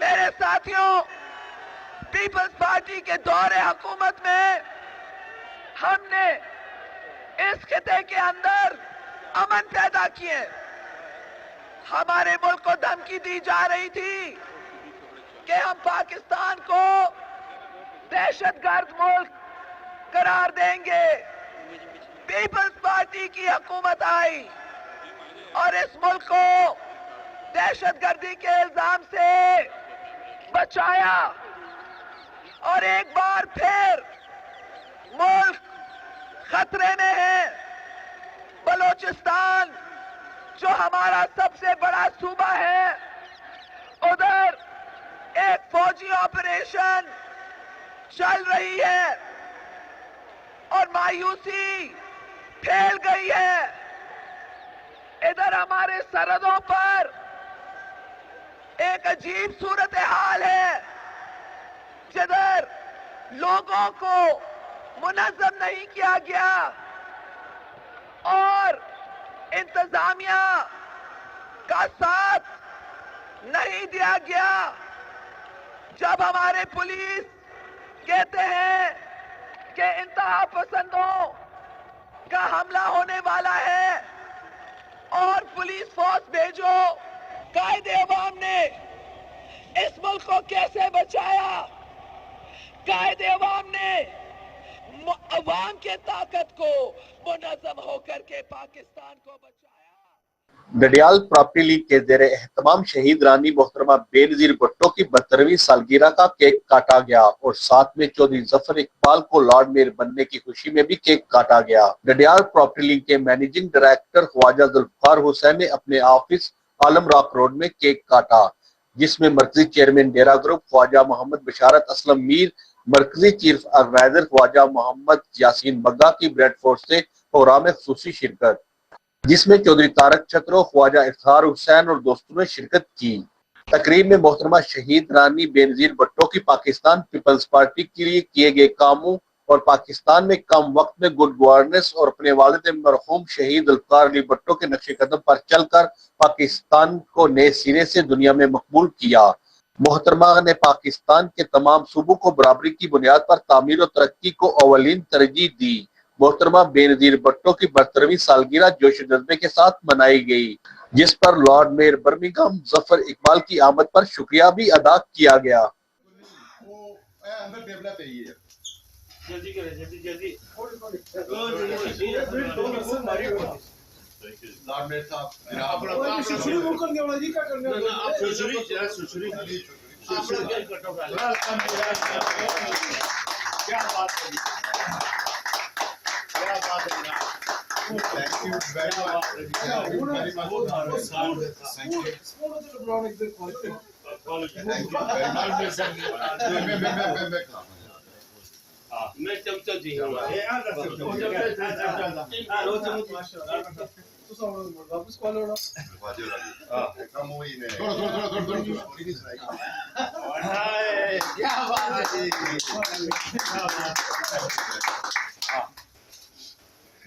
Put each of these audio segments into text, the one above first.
میرے ساتھیوں، Peoples party کے دور حکومت میں ہم نے اس خطے کے اندر امن پیدا کیے. ہمارے ملک کو دھمکی دی جا رہی تھی کہ ہم پاکستان کو دہشت گرد ملک قرار دیں گے. پیپلز پارٹی کی حکومت آئی اور اس ملک کو دہشت گردی کے الزام سے بچایا، اور ایک بار پھر ملک خطرے میں ہے. بلوچستان جو ہمارا سب سے بڑا صوبہ ہے، ادھر ایک فوجی آپریشن چل رہی ہے اور مایوسی پھیل گئی ہے. ادھر ہمارے سرحدوں پر ایک عجیب صورتحال ہے جدھر لوگوں کو منظم نہیں کیا گیا اور انتظامیہ کا ساتھ نہیں دیا گیا. جب ہمارے پولیس کہتے ہیں کہ انتہا پسندوں کا حملہ ہونے والا ہے اور پولیس فورس بھیجو، قائد عوام نے اس ملک کو کیسے بچایا؟ قائد عوام نے عوام کے طاقت کو منظم ہو کر کے پاکستان کو بچایا. ڈڈیال پراپرٹی لیگ کے زیر اہتمام شہید رانی محترمہ بے نظیر بھٹو کی 72ویں سالگرہ کا کیک کاٹا گیا اور ساتھ میں چودھری ظفر اقبال کو لارڈ میئر بننے کی خوشی میں بھی کیک کاٹا گیا. ڈڈیال پراپرٹی لیگ کے مینیجنگ ڈائریکٹر خواجہ ذوالفقار حسین نے اپنے آفس عالم راک روڈ میں کیک کاٹا، جس میں مرکزی چیئرمین ڈیرا گروپ خواجہ محمد بشارت اسلم میر، مرکزی چیف ایڈوائزر خواجہ محمد یاسین بگا کی بریڈ فورس سے پروگرام میں خصوصی شرکت، جس میں چودھری طارق چھترو، خواجہ افتخار حسین اور دوستوں نے شرکت کی. تقریب میں محترمہ شہید رانی بے نظیر بھٹو کی پاکستان پیپلز پارٹی کے لیے کیے گئے کاموں اور پاکستان میں کم وقت میں گڈ گورننس اور اپنے والد مرحوم شہید ذوالفقار علی بھٹو کے نقش قدم پر چل کر پاکستان کو نئے سرے سے دنیا میں مقبول کیا. محترمہ نے پاکستان کے تمام صوبوں کو برابری کی بنیاد پر تعمیر و ترقی کو اولین ترجیح دی. محترمہ بے نظیر بھٹو کی 72ویں سالگرہ جوش و جذبے کے ساتھ منائی گئی، جس پر لارڈ میئر برمنگھم ظفر اقبال کی آمد پر شکریہ بھی ادا کیا گیا. لارڈ میئر صاحب میں چمچہ جی ہوں واپس کال ہونا کیا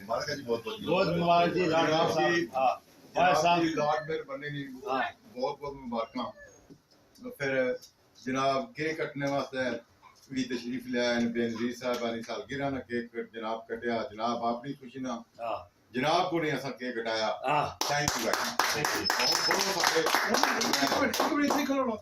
بات ہے. بہت مبارک جی لارڈ میئر بننے کی بہت بہت مبارکاں. پھر جناب کیک کٹنے واسطے بھی تشریف لے آئے بے نظیر صاحبانی سالگرہ نہ کیک جناب کٹیا. جناب اپنی خوشی نہ جناب کو نہیں ایسا کیک کٹایا. Thank you.